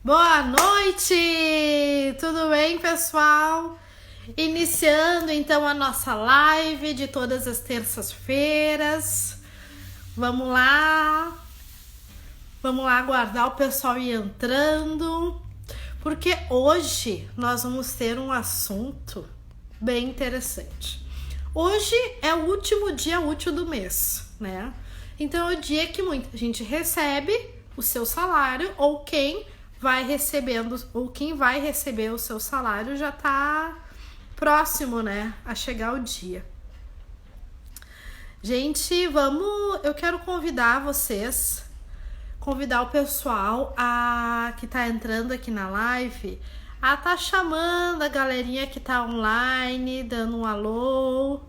Boa noite! Tudo bem, pessoal? Iniciando então a nossa live de todas as terças-feiras. Vamos lá aguardar o pessoal ir entrando, porque hoje nós vamos ter um assunto bem interessante. Hoje é o último dia útil do mês, né? Então é o dia que muita gente recebe o seu salário, ou quem vai receber o seu salário já tá próximo, né, a chegar o dia. Gente, eu quero convidar o pessoal que tá entrando aqui na live, a tá chamando a galerinha que tá online, dando um alô,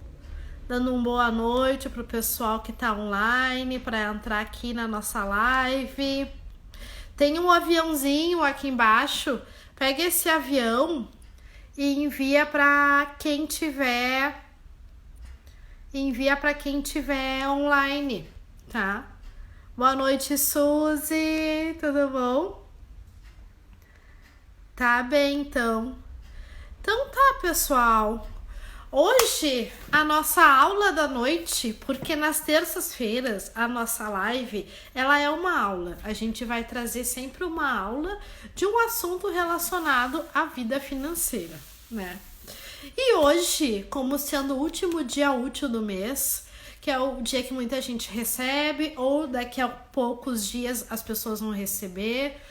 dando uma boa noite pro pessoal que tá online para entrar aqui na nossa live. Tem um aviãozinho aqui embaixo, pega esse avião e envia para quem tiver online, tá? Boa noite, Suzy, tudo bom? Tá bem, então. Então tá, pessoal. Hoje, a nossa aula da noite, porque nas terças-feiras, a nossa live, ela é uma aula. A gente vai trazer sempre uma aula de um assunto relacionado à vida financeira, né? E hoje, como sendo o último dia útil do mês, que é o dia que muita gente recebe, ou daqui a poucos dias as pessoas vão receber,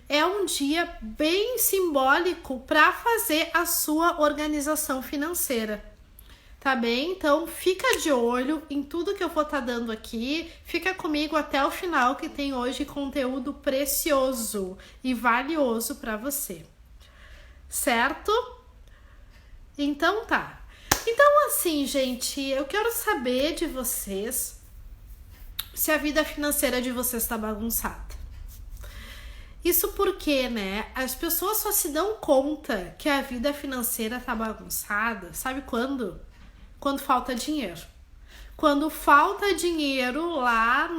é um dia bem simbólico para fazer a sua organização financeira. Tá bem? Então fica de olho em tudo que eu vou estar dando aqui. Fica comigo até o final, que tem hoje conteúdo precioso e valioso para você. Certo? Então tá. Então assim, gente, eu quero saber de vocês se a vida financeira de vocês está bagunçada. Isso porque, né, as pessoas só se dão conta que a vida financeira tá bagunçada, sabe quando? Quando falta dinheiro. Quando falta dinheiro lá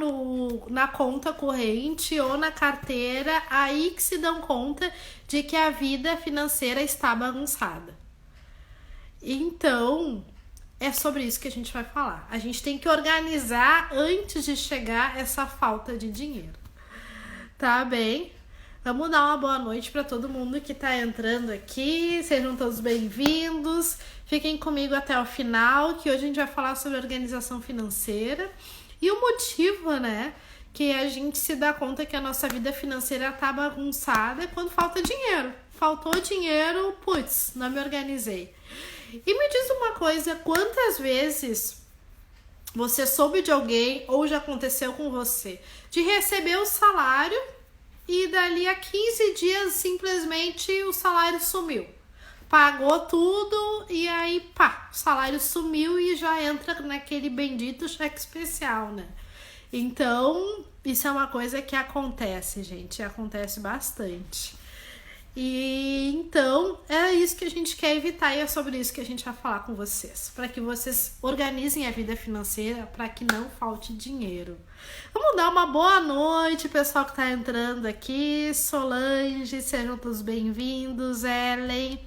na conta corrente ou na carteira, aí que se dão conta de que a vida financeira está bagunçada. Então, é sobre isso que a gente vai falar. A gente tem que organizar antes de chegar essa falta de dinheiro. Tá bem? Vamos dar uma boa noite para todo mundo que tá entrando aqui. Sejam todos bem-vindos. Fiquem comigo até o final, que hoje a gente vai falar sobre organização financeira. E o motivo, né, que a gente se dá conta que a nossa vida financeira tá bagunçada é quando falta dinheiro. Faltou dinheiro, putz, não me organizei. E me diz uma coisa, quantas vezes você soube de alguém, ou já aconteceu com você, de receber o salário e dali a 15 dias simplesmente o salário sumiu? Pagou tudo e aí pá, o salário sumiu e já entra naquele bendito cheque especial, né? Então, isso é uma coisa que acontece, gente, acontece bastante. E então, é isso que a gente quer evitar e é sobre isso que a gente vai falar com vocês, para que vocês organizem a vida financeira, para que não falte dinheiro. Vamos dar uma boa noite, pessoal que tá entrando aqui. Solange, sejam todos bem-vindos. Ellen,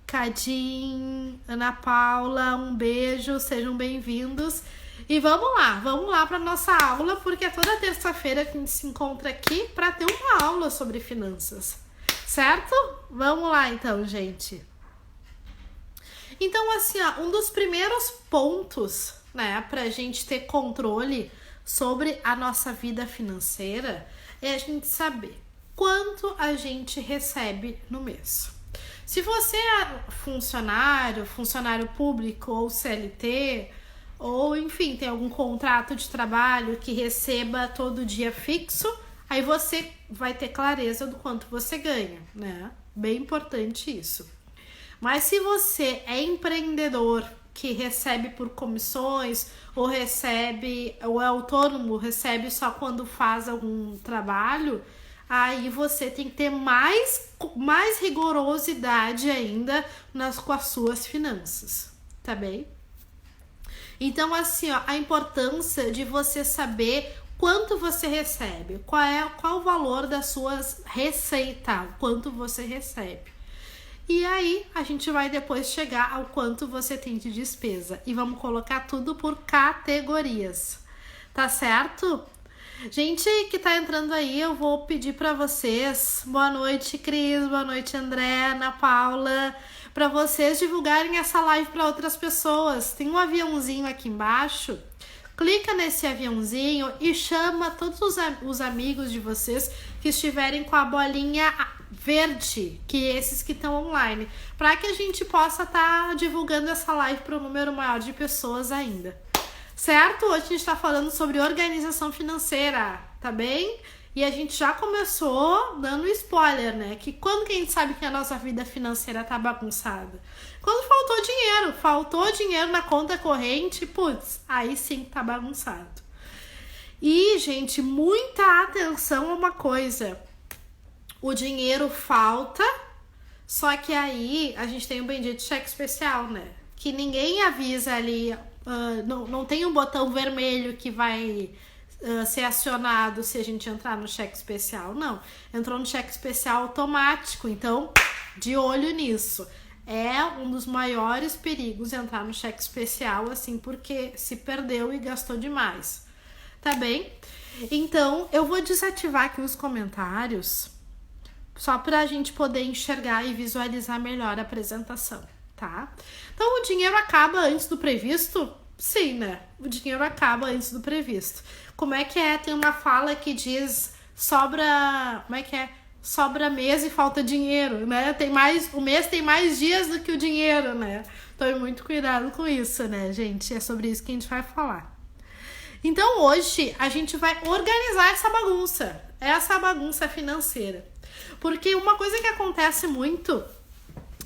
Cadim, Ana Paula, um beijo, sejam bem-vindos. E vamos lá para nossa aula, porque é toda terça-feira que a gente se encontra aqui para ter uma aula sobre finanças. Certo? Vamos lá então, gente. Então, assim, ó, um dos primeiros pontos, né, pra gente ter controle sobre a nossa vida financeira é a gente saber quanto a gente recebe no mês. Se você é funcionário público ou CLT, ou enfim, tem algum contrato de trabalho que receba todo dia fixo, aí você vai ter clareza do quanto você ganha, né? Bem importante isso. Mas se você é empreendedor que recebe por comissões ou é autônomo, recebe só quando faz algum trabalho, aí você tem que ter mais rigorosidade ainda com as suas finanças, tá bem? Então, assim, ó, a importância de você saber Quanto você recebe? Qual o valor das suas receitas? Quanto você recebe? E aí, a gente vai depois chegar ao quanto você tem de despesa. E vamos colocar tudo por categorias. Tá certo? Gente que tá entrando aí, eu vou pedir para vocês. Boa noite, Cris. Boa noite, André, Ana Paula. Para vocês divulgarem essa live para outras pessoas. Tem um aviãozinho aqui embaixo. Clica nesse aviãozinho e chama todos os amigos de vocês que estiverem com a bolinha verde, que esses que estão online, para que a gente possa estar divulgando essa live para um número maior de pessoas ainda. Certo? Hoje a gente está falando sobre organização financeira, tá bem? E a gente já começou dando spoiler, né? Que quando que a gente sabe que a nossa vida financeira tá bagunçada? Quando faltou dinheiro na conta corrente, putz, aí sim tá bagunçado. E, gente, muita atenção a uma coisa. O dinheiro falta, só que aí a gente tem um bendito cheque especial, né? Que ninguém avisa ali, não tem um botão vermelho que vai ser acionado se a gente entrar no cheque especial. Não, entrou no cheque especial automático, então de olho nisso. É um dos maiores perigos entrar no cheque especial, assim, porque se perdeu e gastou demais. Tá bem? Então, eu vou desativar aqui os comentários só para a gente poder enxergar e visualizar melhor a apresentação, tá? Então, o dinheiro acaba antes do previsto? Sim, né? O dinheiro acaba antes do previsto. Como é que é? Tem uma fala que diz sobra... Como é que é? Sobra mês e falta dinheiro, né? O mês tem mais dias do que o dinheiro, né? Tome muito cuidado com isso, né, gente? É sobre isso que a gente vai falar. Então, hoje, a gente vai organizar essa bagunça financeira. Porque uma coisa que acontece muito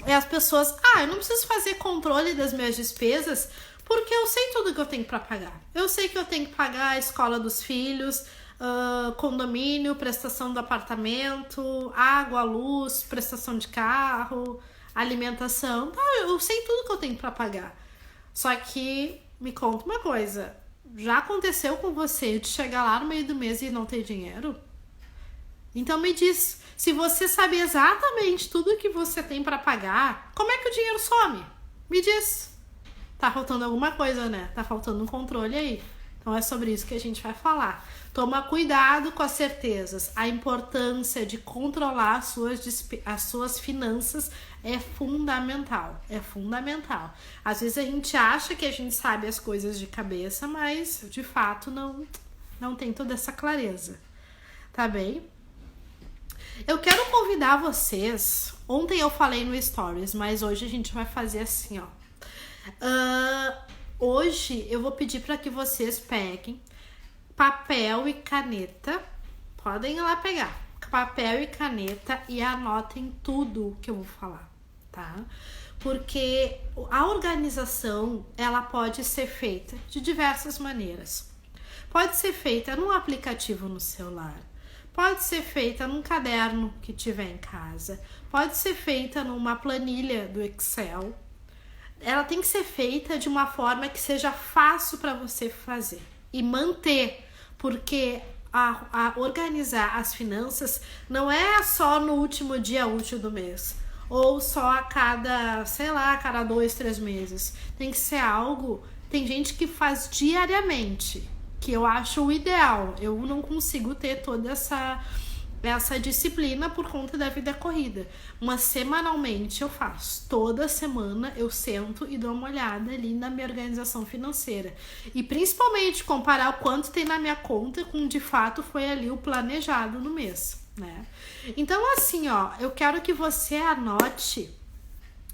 é as pessoas... eu não preciso fazer controle das minhas despesas porque eu sei tudo que eu tenho para pagar. Eu sei que eu tenho que pagar a escola dos filhos... condomínio, prestação do apartamento, água, luz, prestação de carro, alimentação. Eu sei tudo que eu tenho para pagar. Só que me conta uma coisa, já aconteceu com você de chegar lá no meio do mês e não ter dinheiro? Então me diz, se você sabe exatamente tudo que você tem para pagar, como é que o dinheiro some? Me diz. Tá faltando alguma coisa, né? Tá faltando um controle aí. Então é sobre isso que a gente vai falar. Toma cuidado com as certezas. A importância de controlar as suas finanças é fundamental. É fundamental. Às vezes a gente acha que a gente sabe as coisas de cabeça, mas de fato não tem toda essa clareza. Tá bem? Eu quero convidar vocês. Ontem eu falei no Stories, mas hoje a gente vai fazer assim, ó. Hoje eu vou pedir para que vocês peguem papel e caneta, podem ir lá pegar papel e caneta e anotem tudo que eu vou falar, tá? Porque a organização, ela pode ser feita de diversas maneiras. Pode ser feita num aplicativo no celular, pode ser feita num caderno que tiver em casa, pode ser feita numa planilha do Excel. Ela tem que ser feita de uma forma que seja fácil para você fazer e manter, porque a organizar as finanças não é só no último dia útil do mês ou só a cada 2, 3 meses. Tem que ser algo, tem gente que faz diariamente, que eu acho o ideal. Eu não consigo ter toda essa disciplina por conta da vida corrida, mas semanalmente eu faço. Toda semana eu sento e dou uma olhada ali na minha organização financeira e principalmente comparar o quanto tem na minha conta com de fato foi ali o planejado no mês, né? Então assim, ó, eu quero que você anote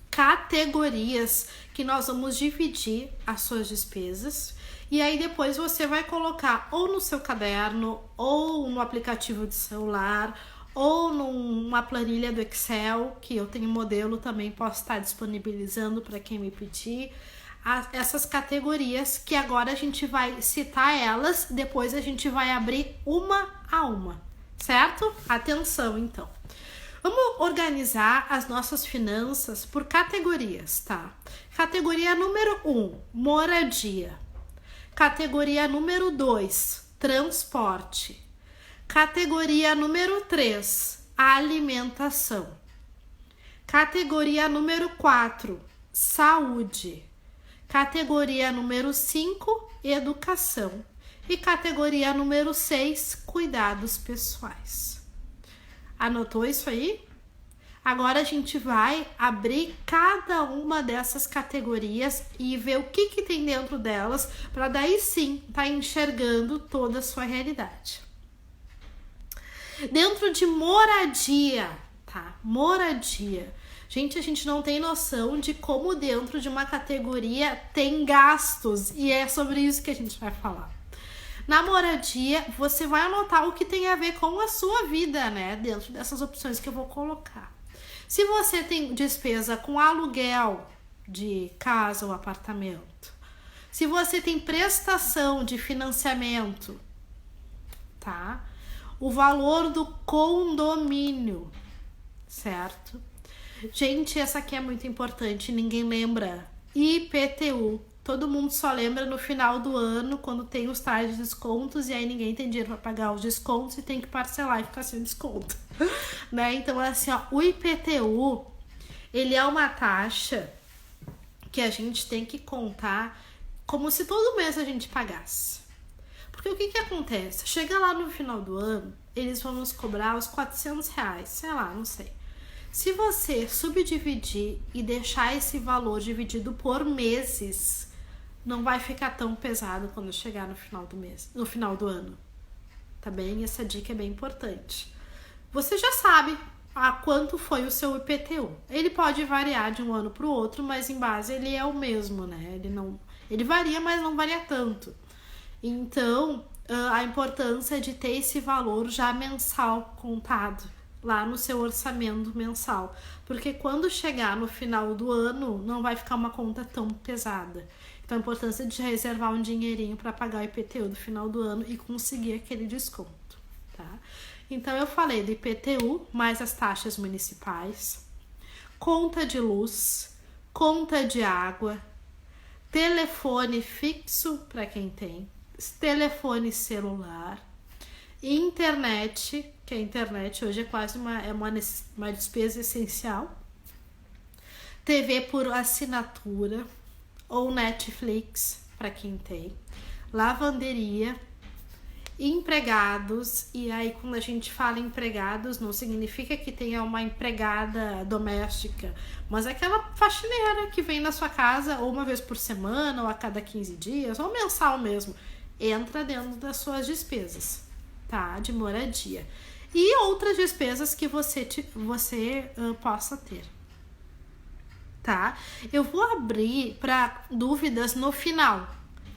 categorias que nós vamos dividir as suas despesas. E aí depois você vai colocar ou no seu caderno, ou no aplicativo de celular, ou numa planilha do Excel, que eu tenho modelo também, posso estar disponibilizando para quem me pedir, essas categorias que agora a gente vai citar elas, depois a gente vai abrir uma a uma, certo? Atenção então. Vamos organizar as nossas finanças por categorias, tá? Categoria número 1, moradia. Categoria número 2, transporte. Categoria número 3, alimentação. Categoria número 4, saúde. Categoria número 5, educação. E categoria número 6, cuidados pessoais. Anotou isso aí? Agora a gente vai abrir cada uma dessas categorias e ver o que tem dentro delas, para daí sim tá enxergando toda a sua realidade. Dentro de moradia, tá? Moradia. Gente, a gente não tem noção de como dentro de uma categoria tem gastos, e é sobre isso que a gente vai falar. Na moradia, você vai anotar o que tem a ver com a sua vida, né? Dentro dessas opções que eu vou colocar. Se você tem despesa com aluguel de casa ou apartamento, se você tem prestação de financiamento, tá? O valor do condomínio, certo? Gente, essa aqui é muito importante, ninguém lembra. IPTU. Todo mundo só lembra no final do ano, quando tem os tais de descontos, e aí ninguém tem dinheiro para pagar os descontos e tem que parcelar e ficar sem desconto. Né? Então, assim, ó, o IPTU, ele é uma taxa que a gente tem que contar como se todo mês a gente pagasse. Porque o que acontece? Chega lá no final do ano, eles vão nos cobrar os R$400, sei lá, não sei. Se você subdividir e deixar esse valor dividido por meses, não vai ficar tão pesado quando chegar no final do mês, no final do ano. Tá bem? Essa dica é bem importante. Você já sabe a quanto foi o seu IPTU. Ele pode variar de um ano para o outro, mas em base ele é o mesmo, né? Ele varia, mas não varia tanto. Então, a importância de ter esse valor já mensal contado lá no seu orçamento mensal, porque quando chegar no final do ano não vai ficar uma conta tão pesada. Então a importância de reservar um dinheirinho para pagar o IPTU do final do ano e conseguir aquele desconto, tá? Então eu falei do IPTU mais as taxas municipais, conta de luz, conta de água, telefone fixo para quem tem, telefone celular, internet, que a internet hoje é quase uma despesa essencial, TV por assinatura ou Netflix para quem tem, lavanderia, empregados. E aí quando a gente fala empregados, não significa que tenha uma empregada doméstica, mas aquela faxineira que vem na sua casa ou uma vez por semana, ou a cada 15 dias, ou mensal mesmo, entra dentro das suas despesas, tá? De moradia. E outras despesas que você possa ter, tá? Eu vou abrir para dúvidas no final,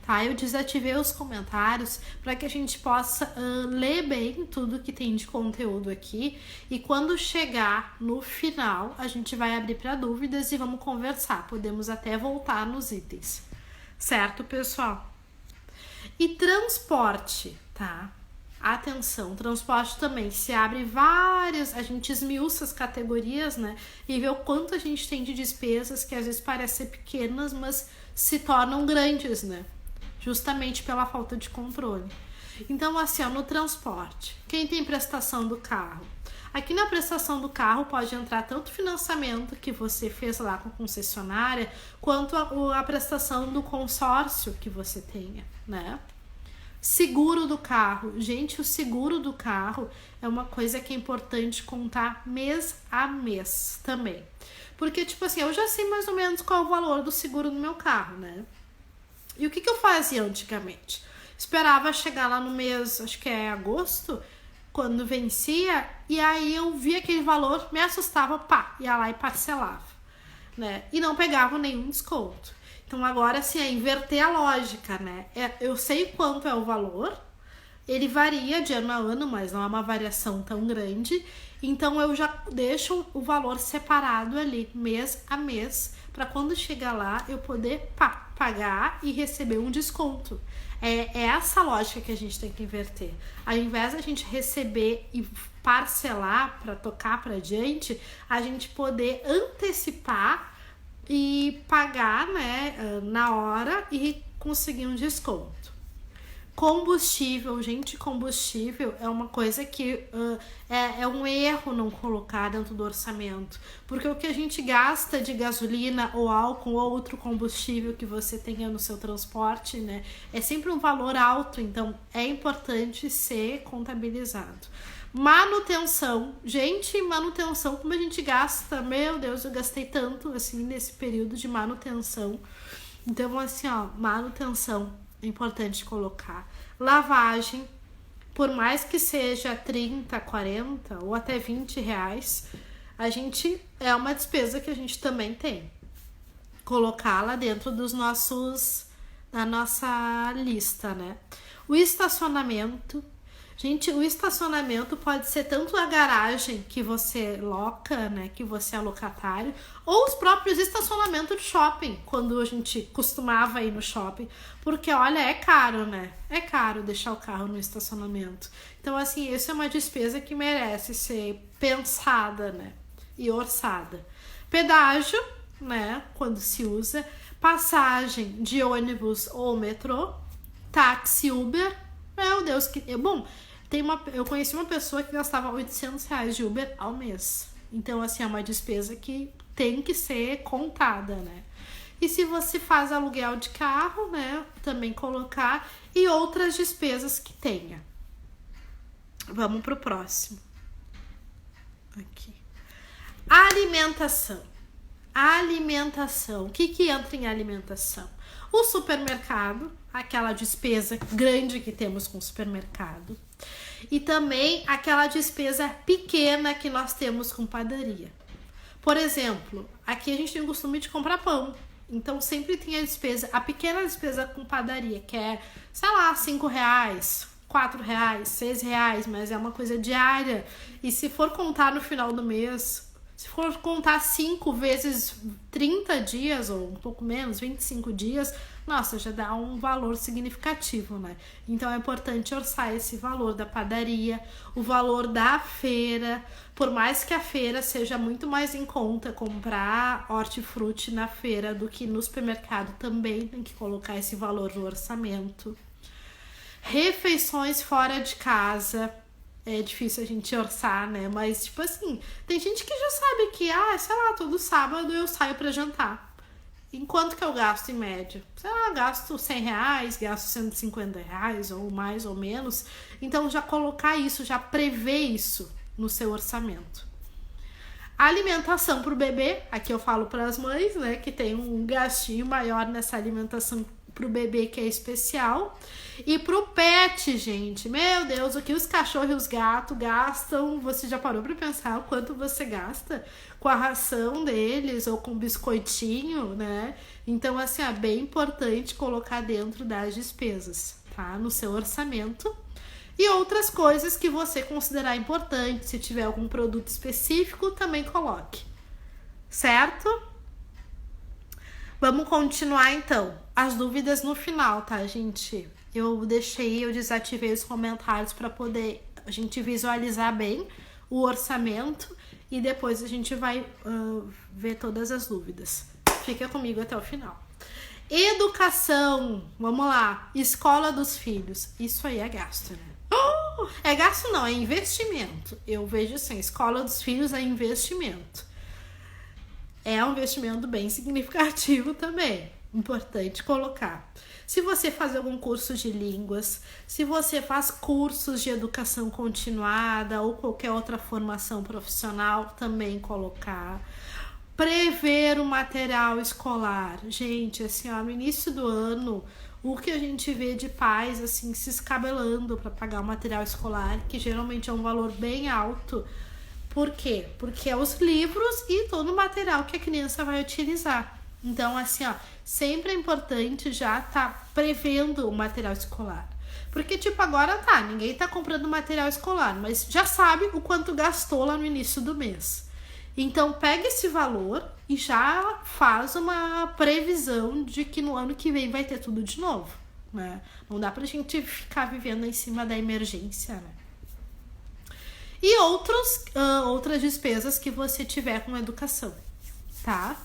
tá? Eu desativei os comentários para que a gente possa ler bem tudo que tem de conteúdo aqui, e quando chegar no final a gente vai abrir para dúvidas e vamos conversar. Podemos até voltar nos itens, certo, pessoal? E transporte, tá? Atenção, transporte também se abre várias, a gente esmiuça as categorias, né? E vê o quanto a gente tem de despesas que às vezes parecem pequenas, mas se tornam grandes, né? Justamente pela falta de controle. Então, assim, ó, no transporte, quem tem prestação do carro? Aqui na prestação do carro pode entrar tanto o financiamento que você fez lá com a concessionária, quanto a prestação do consórcio que você tenha, né? Seguro do carro. Gente, o seguro do carro é uma coisa que é importante contar mês a mês também. Porque, tipo assim, eu já sei mais ou menos qual é o valor do seguro do meu carro, né? E o que eu fazia antigamente? Esperava chegar lá no mês, acho que é agosto, quando vencia, e aí eu via aquele valor, me assustava, ia lá e parcelava, né? E não pegava nenhum desconto. Então agora, assim, é inverter a lógica, né? Eu sei quanto é o valor, ele varia de ano a ano, mas não é uma variação tão grande. Então eu já deixo o valor separado ali, mês a mês, para quando chegar lá eu poder pagar e receber um desconto. É essa lógica que a gente tem que inverter. Ao invés da gente receber e parcelar para tocar para diante, a gente poder antecipar e pagar, né, na hora e conseguir um desconto. Combustível, gente, combustível é uma coisa que é um erro não colocar dentro do orçamento. Porque o que a gente gasta de gasolina ou álcool ou outro combustível que você tenha no seu transporte, né, é sempre um valor alto, então é importante ser contabilizado. Manutenção, gente, manutenção, como a gente gasta, meu Deus, eu gastei tanto assim nesse período de manutenção. Então, assim, ó, manutenção é importante colocar. Lavagem, por mais que seja 30, 40 ou até 20 reais, é uma despesa que a gente também tem. Colocá-la dentro da nossa lista, né? O estacionamento. Gente, o estacionamento pode ser tanto a garagem que você loca, né, que você é locatário, ou os próprios estacionamentos de shopping, quando a gente costumava ir no shopping, porque olha, é caro, né? É caro deixar o carro no estacionamento. Então, assim, isso é uma despesa que merece ser pensada, né, e orçada. Pedágio, né, quando se usa, passagem de ônibus ou metrô, táxi, Uber. Meu Deus, que bom. Eu conheci uma pessoa que gastava 800 reais de Uber ao mês. Então, assim, é uma despesa que tem que ser contada, né? E se você faz aluguel de carro, né? Também colocar. E outras despesas que tenha. Vamos pro próximo. Aqui. Alimentação. Alimentação. O que entra em alimentação? O supermercado, aquela despesa grande que temos com o supermercado. E também aquela despesa pequena que nós temos com padaria. Por exemplo, aqui a gente tem o costume de comprar pão. Então sempre tem a pequena despesa com padaria, que é, sei lá, 5 reais, 4 reais, 6 reais, mas é uma coisa diária. E se for contar no final do mês, se for contar 5 vezes 30 dias, ou um pouco menos, 25 dias, nossa, já dá um valor significativo, né? Então é importante orçar esse valor da padaria, o valor da feira, por mais que a feira seja muito mais em conta comprar hortifruti na feira do que no supermercado, também tem que colocar esse valor no orçamento. Refeições fora de casa. É difícil a gente orçar, né? Mas, tipo assim, tem gente que já sabe que, sei lá, todo sábado eu saio pra jantar. Enquanto que eu gasto em média? Sei lá, gasto 100 reais, gasto 150 reais, ou mais ou menos. Então, já colocar isso, já prever isso no seu orçamento. Alimentação pro bebê, aqui eu falo para as mães, né? Que tem um gastinho maior nessa alimentação pro bebê que é especial. E pro pet, gente, meu Deus, o que os cachorros e os gatos gastam, você já parou pra pensar o quanto você gasta com a ração deles ou com biscoitinho, né? Então, assim, é bem importante colocar dentro das despesas, tá? No seu orçamento. E outras coisas que você considerar importante, se tiver algum produto específico, também coloque, certo? Vamos continuar, então. As dúvidas no final, tá, gente? Eu desativei os comentários para poder a gente visualizar bem o orçamento e depois a gente vai ver todas as dúvidas. Fica comigo até o final. Educação, vamos lá. Escola dos filhos. Isso aí é gasto, né? É gasto não, é investimento. Eu vejo assim, escola dos filhos é investimento. É um investimento bem significativo também. Importante colocar. Se você faz algum curso de línguas, se você faz cursos de educação continuada ou qualquer outra formação profissional, também colocar. Prever o material escolar. Gente, assim, ó, no início do ano, o que a gente vê de pais, assim, se escabelando para pagar o material escolar, que geralmente é um valor bem alto. Por quê? Porque é os livros e todo o material que a criança vai utilizar. Então, assim, ó, sempre é importante já estar prevendo o material escolar. Porque, tipo, agora ninguém tá comprando material escolar, mas já sabe o quanto gastou lá no início do mês. Então, pega esse valor e já faz uma previsão de que no ano que vem vai ter tudo de novo, né? Não dá pra gente ficar vivendo em cima da emergência, né? E outras despesas que você tiver com educação, tá?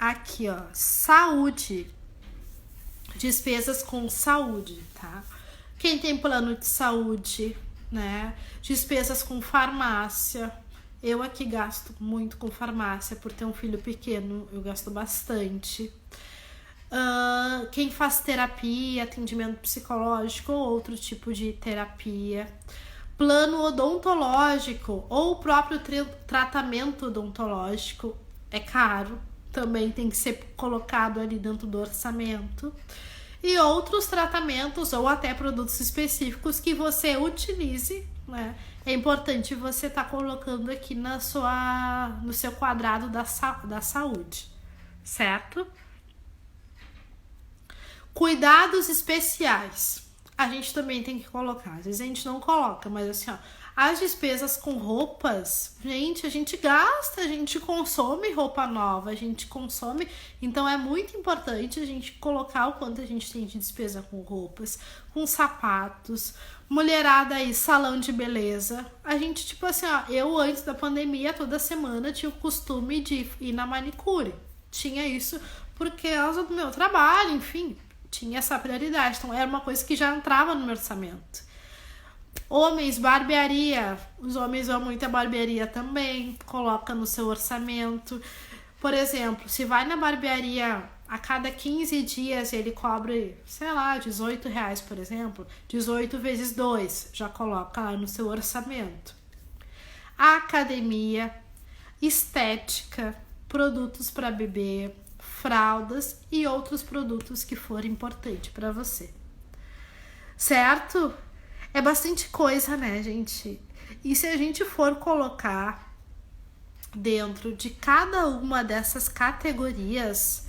Aqui, ó, saúde. Despesas com saúde, tá? Quem tem plano de saúde, né? Despesas com farmácia. Eu aqui gasto muito com farmácia por ter um filho pequeno, eu gasto bastante. Quem faz terapia, atendimento psicológico ou outro tipo de terapia. Plano odontológico ou o próprio tratamento odontológico é caro, também tem que ser colocado ali dentro do orçamento. E outros tratamentos ou até produtos específicos que você utilize, né? É importante você estar colocando aqui no seu quadrado da saúde, certo? Cuidados especiais. A gente também tem que colocar. Às vezes a gente não coloca, mas assim, ó, as despesas com roupas, gente, a gente gasta, a gente consome roupa nova, a gente consome. Então é muito importante a gente colocar o quanto a gente tem de despesa com roupas, com sapatos, mulherada aí, salão de beleza. A gente, tipo assim, ó, eu antes da pandemia, toda semana tinha o costume de ir na manicure. Tinha isso por causa do meu trabalho, enfim, tinha essa prioridade. Então era uma coisa que já entrava no meu orçamento. Homens, barbearia. Os homens vão muito a barbearia também. Coloca no seu orçamento. Por exemplo, se vai na barbearia a cada 15 dias ele cobra, sei lá, R$18, por exemplo. 18 vezes 2. Já coloca lá no seu orçamento. Academia, estética, produtos para bebê, fraldas e outros produtos que forem importantes para você. Certo? É bastante coisa, né, gente? E se a gente for colocar dentro de cada uma dessas categorias,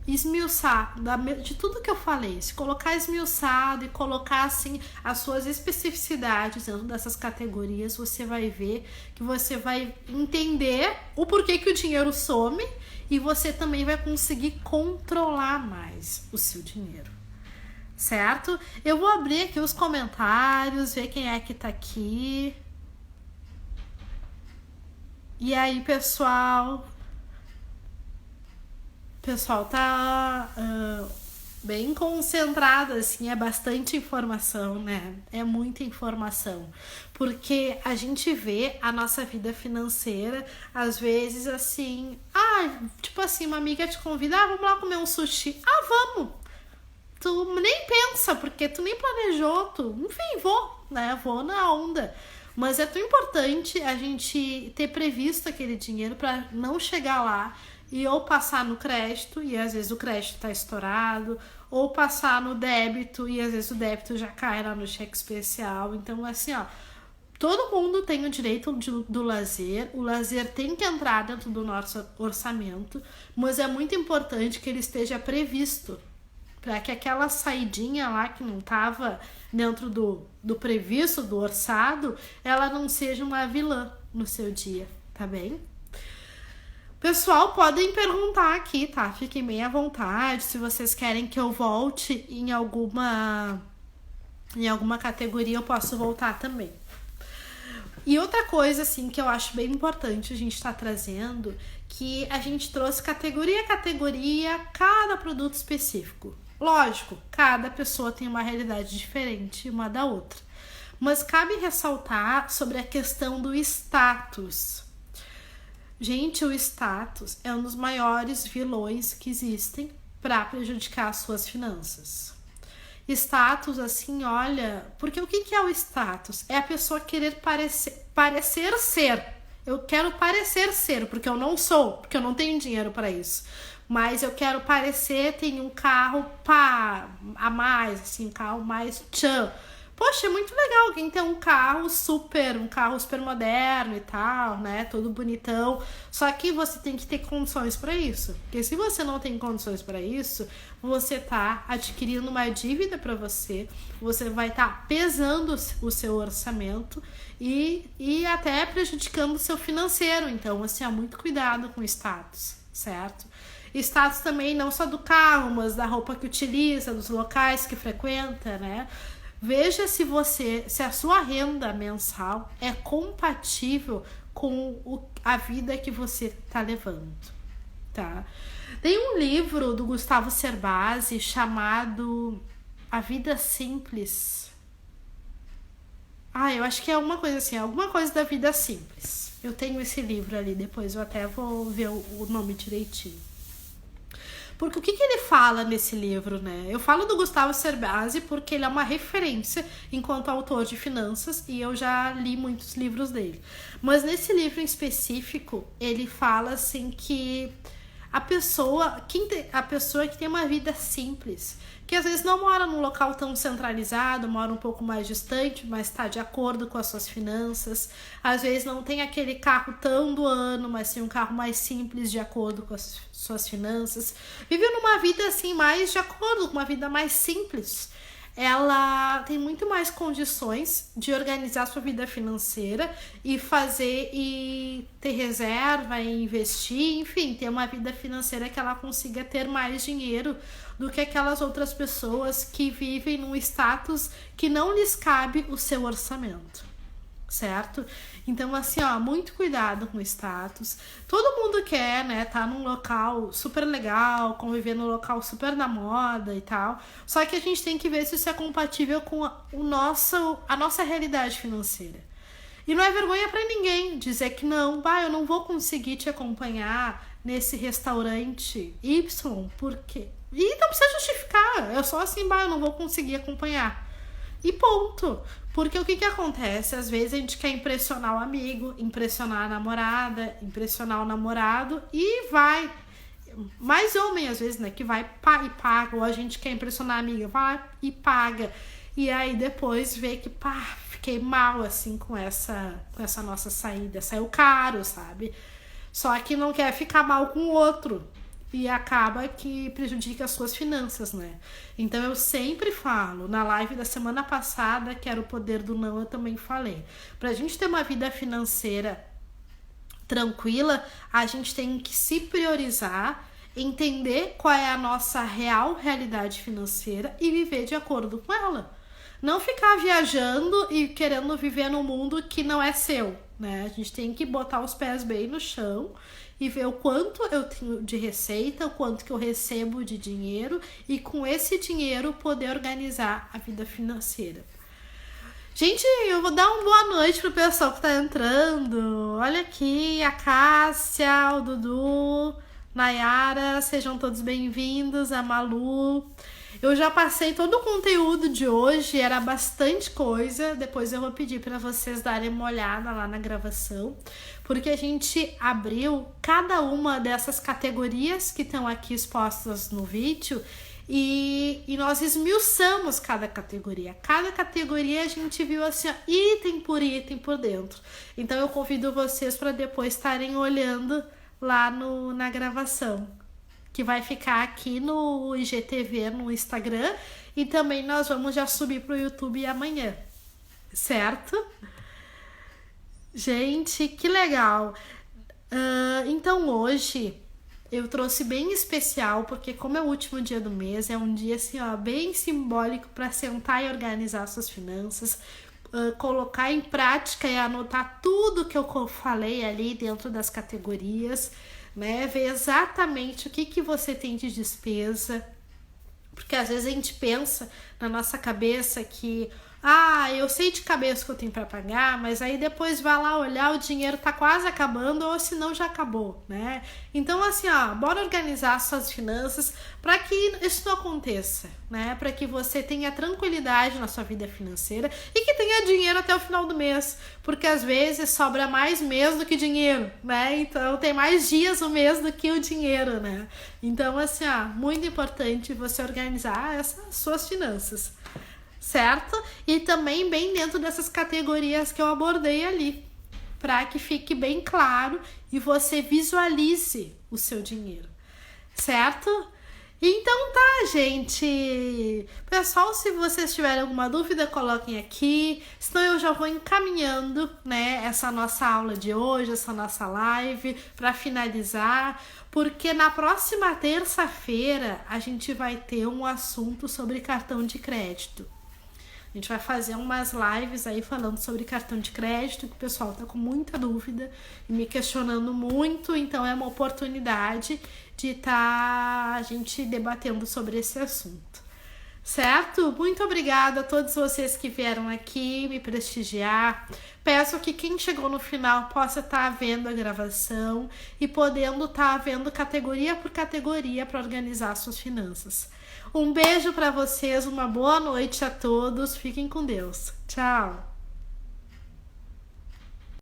esmiuçar de tudo que eu falei, se colocar esmiuçado e colocar assim as suas especificidades dentro dessas categorias, você vai ver que você vai entender o porquê que o dinheiro some e você também vai conseguir controlar mais o seu dinheiro. Certo? Eu vou abrir aqui os comentários, ver quem é que tá aqui. E aí, pessoal? O pessoal tá bem concentrado, assim, é bastante informação, né? É muita informação. Porque a gente vê a nossa vida financeira, às vezes, assim... tipo assim, uma amiga te convida, vamos lá comer um sushi. Vamos! Tu nem pensa, porque tu nem planejou, enfim, vou na onda. Mas é tão importante a gente ter previsto aquele dinheiro para não chegar lá e ou passar no crédito, e às vezes o crédito tá estourado, ou passar no débito, e às vezes o débito já cai lá no cheque especial. Então, assim, ó, todo mundo tem o direito do lazer, o lazer tem que entrar dentro do nosso orçamento, mas é muito importante que ele esteja previsto, para que aquela saidinha lá que não estava dentro do previsto, do orçado, ela não seja uma vilã no seu dia, tá bem? Pessoal, podem perguntar aqui, tá? Fiquem bem à vontade, se vocês querem que eu volte em alguma categoria, eu posso voltar também. E outra coisa, assim, que eu acho bem importante a gente estar trazendo, que a gente trouxe categoria a categoria, cada produto específico. Lógico, cada pessoa tem uma realidade diferente uma da outra. Mas cabe ressaltar sobre a questão do status. Gente, o status é um dos maiores vilões que existem para prejudicar as suas finanças. Status, assim, olha... Porque o que é o status? É a pessoa querer parecer ser. Eu quero parecer ser, porque eu não sou, porque eu não tenho dinheiro para isso. Mas eu quero parecer, tem um carro a mais, assim, um carro mais tchan. Poxa, é muito legal alguém ter um carro super moderno e tal, né? Todo bonitão. Só que você tem que ter condições para isso. Porque se você não tem condições para isso, você tá adquirindo uma dívida para você. Você vai estar pesando o seu orçamento e até prejudicando o seu financeiro. Então, assim, muito cuidado com o status, certo? Status também não só do carro, mas da roupa que utiliza, dos locais que frequenta, né? Veja se a sua renda mensal é compatível com a vida que você está levando, tá? Tem um livro do Gustavo Cerbasi chamado A Vida Simples. Eu acho que é alguma coisa assim, alguma coisa da vida simples. Eu tenho esse livro ali, depois eu até vou ver o nome direitinho. Porque o que ele fala nesse livro, né? Eu falo do Gustavo Cerbasi porque ele é uma referência enquanto autor de finanças e eu já li muitos livros dele. Mas nesse livro em específico, ele fala assim que a pessoa que tem uma vida simples, que às vezes não mora num local tão centralizado, mora um pouco mais distante, mas está de acordo com as suas finanças, às vezes não tem aquele carro tão do ano, mas tem um carro mais simples de acordo com as suas finanças, vive numa vida assim mais de acordo, uma vida mais simples. Ela tem muito mais condições de organizar sua vida financeira e ter reserva, e investir, enfim, ter uma vida financeira que ela consiga ter mais dinheiro do que aquelas outras pessoas que vivem num status que não lhes cabe o seu orçamento, certo? Então, assim, muito cuidado com o status. Todo mundo quer, né, tá num local super legal, conviver num local super na moda e tal. Só que a gente tem que ver se isso é compatível com a nossa realidade financeira. E não é vergonha pra ninguém dizer que não, eu não vou conseguir te acompanhar nesse restaurante Y, porque... E não precisa justificar, é só assim, eu não vou conseguir acompanhar. E ponto. Porque o que acontece? Às vezes a gente quer impressionar o amigo, impressionar a namorada, impressionar o namorado e vai. Mais homem, às vezes, né? Que vai e paga. Ou a gente quer impressionar a amiga, vai e paga. E aí depois vê que, fiquei mal, assim, com essa nossa saída. Saiu caro, sabe? Só que não quer ficar mal com o outro. E acaba que prejudica as suas finanças, né? Então eu sempre falo, na live da semana passada, que era o poder do não, eu também falei. Pra gente ter uma vida financeira tranquila, a gente tem que se priorizar, entender qual é a nossa real realidade financeira e viver de acordo com ela. Não ficar viajando e querendo viver num mundo que não é seu, né? A gente tem que botar os pés bem no chão e ver o quanto eu tenho de receita, o quanto que eu recebo de dinheiro e com esse dinheiro poder organizar a vida financeira. Gente, eu vou dar uma boa noite pro pessoal que tá entrando. Olha aqui, a Cássia, o Dudu, Nayara, sejam todos bem-vindos, a Malu. Eu já passei todo o conteúdo de hoje, era bastante coisa. Depois eu vou pedir para vocês darem uma olhada lá na gravação, porque a gente abriu cada uma dessas categorias que estão aqui expostas no vídeo e nós esmiuçamos cada categoria. Cada categoria a gente viu assim, item por dentro. Então eu convido vocês para depois estarem olhando lá na gravação, que vai ficar aqui no IGTV, no Instagram, e também nós vamos já subir pro YouTube amanhã, certo? Gente, que legal! Então hoje eu trouxe bem especial, porque como é o último dia do mês, é um dia assim, bem simbólico para sentar e organizar suas finanças, colocar em prática e anotar tudo que eu falei ali dentro das categorias, né? Ver exatamente o que você tem de despesa, porque às vezes a gente pensa na nossa cabeça que eu sei de cabeça que eu tenho para pagar, mas aí depois vai lá olhar, o dinheiro tá quase acabando ou se não já acabou, né? Então assim, bora organizar suas finanças para que isso não aconteça, né? Para que você tenha tranquilidade na sua vida financeira e que tenha dinheiro até o final do mês, porque às vezes sobra mais mês do que dinheiro, né? Então tem mais dias no mês do que o dinheiro, né? Então assim, muito importante você organizar essas suas finanças, certo? E também bem dentro dessas categorias que eu abordei ali, para que fique bem claro e você visualize o seu dinheiro, certo? Então tá, gente. Pessoal, se vocês tiverem alguma dúvida, coloquem aqui, senão eu já vou encaminhando, né, essa nossa aula de hoje, essa nossa live, para finalizar, porque na próxima terça-feira a gente vai ter um assunto sobre cartão de crédito. A gente vai fazer umas lives aí falando sobre cartão de crédito, que o pessoal tá com muita dúvida e me questionando muito, então é uma oportunidade de estar a gente debatendo sobre esse assunto. Certo? Muito obrigada a todos vocês que vieram aqui me prestigiar. Peço que quem chegou no final possa estar vendo a gravação e podendo estar vendo categoria por categoria para organizar suas finanças. Um beijo para vocês, uma boa noite a todos. Fiquem com Deus. Tchau!